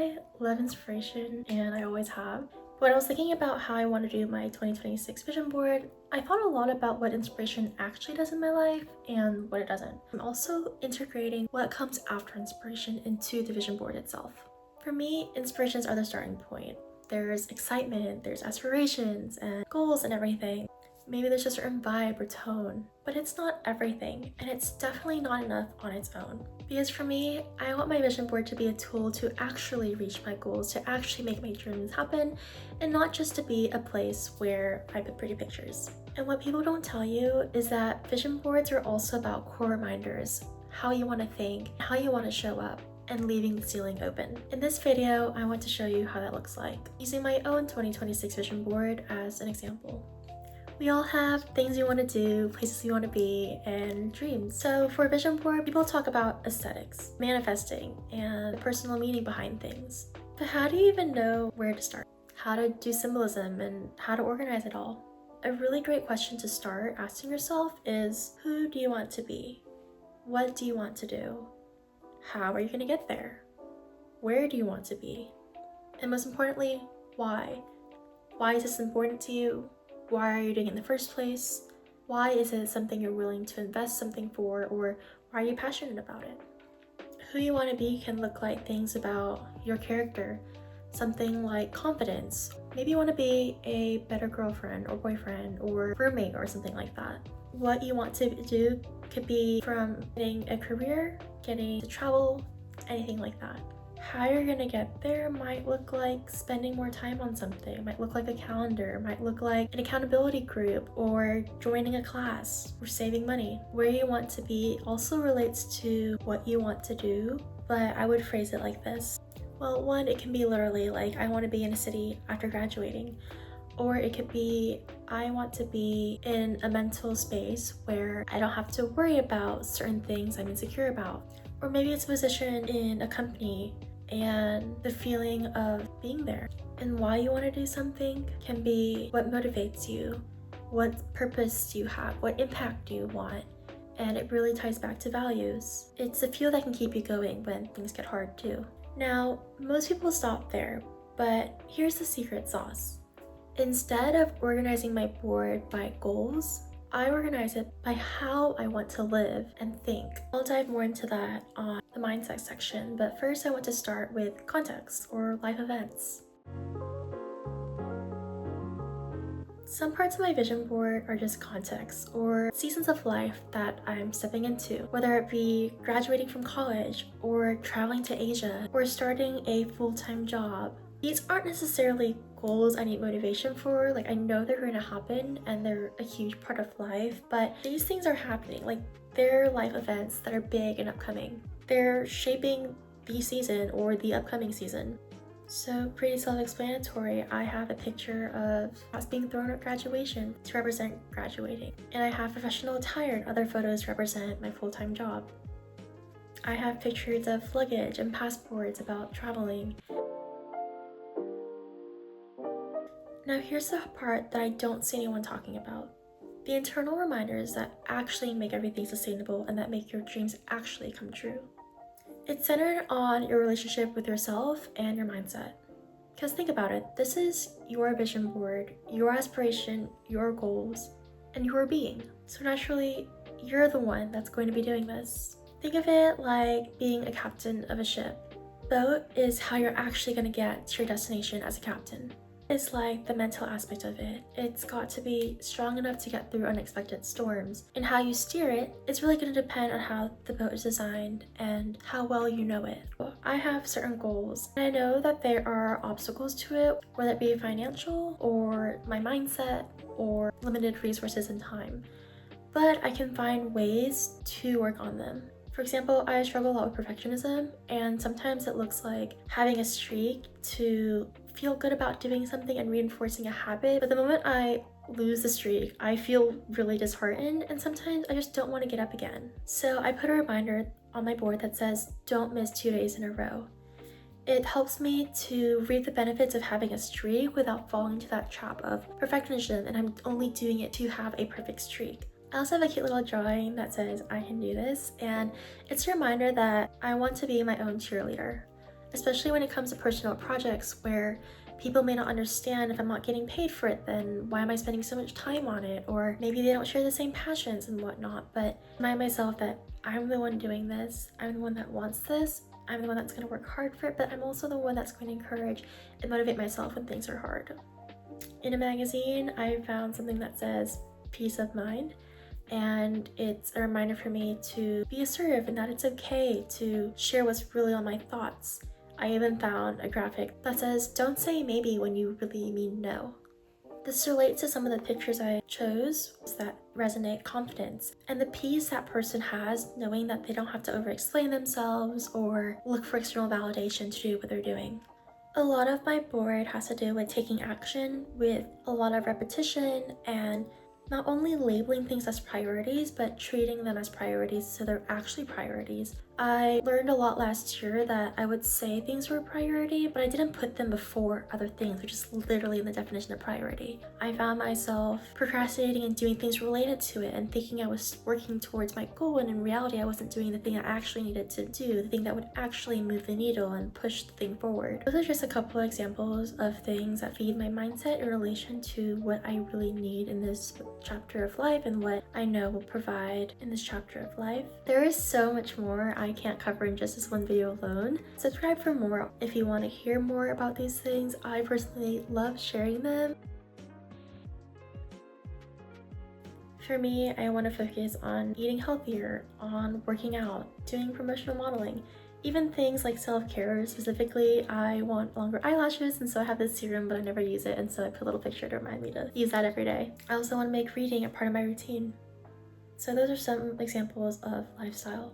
I love inspiration and I always have. When I was thinking about how I want to do my 2026 vision board, I thought a lot about what inspiration actually does in my life and what it doesn't. I'm also integrating what comes after inspiration into the vision board itself. For me, inspirations are the starting point. There's excitement, there's aspirations and goals and everything. Maybe there's a certain vibe or tone, but it's not everything, and it's definitely not enough on its own. Because for me, I want my vision board to be a tool to actually reach my goals, to actually make my dreams happen, and not just to be a place where I put pretty pictures. And what people don't tell you is that vision boards are also about core reminders, how you want to think, how you want to show up, and leaving the ceiling open. In this video, I want to show you how that looks like, using my own 2026 vision board as an example. We all have things you want to do, places you want to be, and dreams. So for a vision board, people talk about aesthetics, manifesting, and the personal meaning behind things. But how do you even know where to start? How to do symbolism and how to organize it all? A really great question to start asking yourself is, who do you want to be? What do you want to do? How are you going to get there? Where do you want to be? And most importantly, why? Why is this important to you? Why are you doing it in the first place? Why is it something you're willing to invest something for, or why are you passionate about it? Who you want to be can look like things about your character, something like confidence. Maybe you want to be a better girlfriend or boyfriend or roommate or something like that. What you want to do could be from getting a career, getting to travel, anything like that. How you're gonna get there might look like spending more time on something. It might look like a calendar, it might look like an accountability group, or joining a class, or saving money. Where you want to be also relates to what you want to do, but I would phrase it like this. Well, one, it can be literally like, I want to be in a city after graduating. Or it could be, I want to be in a mental space where I don't have to worry about certain things I'm insecure about. Or maybe it's a position in a company and the feeling of being there. And why you want to do something can be what motivates you, what purpose do you have, what impact do you want, and it really ties back to values. It's a fuel that can keep you going when things get hard too. Now, most people stop there, but here's the secret sauce. Instead of organizing my board by goals, I organize it by how I want to live and think. I'll dive more into that on the mindset section, but first I want to start with context or life events. Some parts of my vision board are just context or seasons of life that I'm stepping into, whether it be graduating from college or traveling to Asia or starting a full-time job. These aren't necessarily goals I need motivation for. Like, I know they're going to happen and they're a huge part of life, but these things are happening. Like, they're life events that are big and upcoming. They're shaping the season or the upcoming season. So pretty self-explanatory. I have a picture of us being thrown at graduation to represent graduating. And I have professional attire and other photos to represent my full-time job. I have pictures of luggage and passports about traveling. Now here's the part that I don't see anyone talking about. The internal reminders that actually make everything sustainable and that make your dreams actually come true. It's centered on your relationship with yourself and your mindset. Because think about it, this is your vision board, your aspiration, your goals, and your being. So naturally, you're the one that's going to be doing this. Think of it like being a captain of a ship. Boat is how you're actually going to get to your destination as a captain. It's like the mental aspect of it. It's got to be strong enough to get through unexpected storms. And how you steer it is really going to depend on how the boat is designed and how well you know it. I have certain goals, and I know that there are obstacles to it, whether it be financial or my mindset or limited resources and time. But I can find ways to work on them. For example, I struggle a lot with perfectionism, and sometimes it looks like having a streak to feel good about doing something and reinforcing a habit. But the moment I lose the streak, I feel really disheartened, and sometimes I just don't want to get up again. So I put a reminder on my board that says, don't miss 2 days in a row. It helps me to reap the benefits of having a streak without falling into that trap of perfectionism, and I'm only doing it to have a perfect streak. I also have a cute little drawing that says I can do this, and it's a reminder that I want to be my own cheerleader. especially when it comes to personal projects where people may not understand if I'm not getting paid for it, then why am I spending so much time on it? Or maybe they don't share the same passions and whatnot, but remind myself that I'm the one doing this, I'm the one that wants this, I'm the one that's going to work hard for it, but I'm also the one that's going to encourage and motivate myself when things are hard. In a magazine, I found something that says peace of mind, and it's a reminder for me to be assertive and that it's okay to share what's really on my thoughts. I even found a graphic that says, don't say maybe when you really mean no. This relates to some of the pictures I chose that resonate confidence and the peace that person has knowing that they don't have to over-explain themselves or look for external validation to do what they're doing. A lot of my board has to do with taking action with a lot of repetition and not only labeling things as priorities, but treating them as priorities so they're actually priorities. I learned a lot last year that I would say things were a priority, but I didn't put them before other things, which is literally in the definition of priority. I found myself procrastinating and doing things related to it and thinking I was working towards my goal, and in reality I wasn't doing the thing I actually needed to do, the thing that would actually move the needle and push the thing forward. Those are just a couple of examples of things that feed my mindset in relation to what I really need in this chapter of life and what I know will provide in this chapter of life. There is so much more I can't cover in just this one video alone. Subscribe for more if you want to hear more about these things. I personally love sharing them. For me, I want to focus on eating healthier, on working out, doing promotional modeling, even things like self-care. Specifically, I want longer eyelashes, and so I have this serum, but I never use it, and so I put a little picture to remind me to use that every day. I also want to make reading a part of my routine. So those are some examples of lifestyle.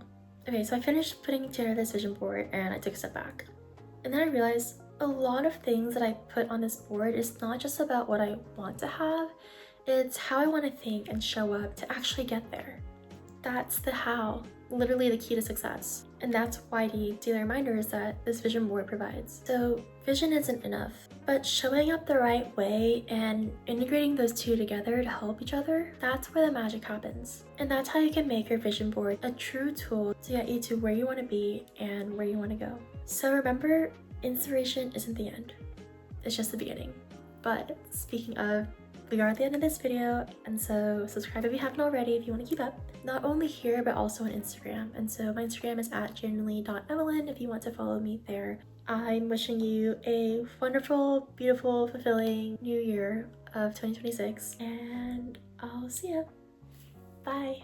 Okay, so I finished putting together this vision board and I took a step back. And then I realized a lot of things that I put on this board is not just about what I want to have, it's how I want to think and show up to actually get there. That's the how, literally the key to success. And that's why the daily reminders that this vision board provides. So vision isn't enough, but showing up the right way and integrating those two together to help each other, that's where the magic happens. And that's how you can make your vision board a true tool to get you to where you want to be and where you want to go. So remember, inspiration isn't the end. It's just the beginning. But speaking of, we are at the end of this video, and so subscribe if you haven't already if you want to keep up. Not only here, but also on Instagram. And so my Instagram is @genuinely.evelyn if you want to follow me there. I'm wishing you a wonderful, beautiful, fulfilling new year of 2026, and I'll see ya. Bye.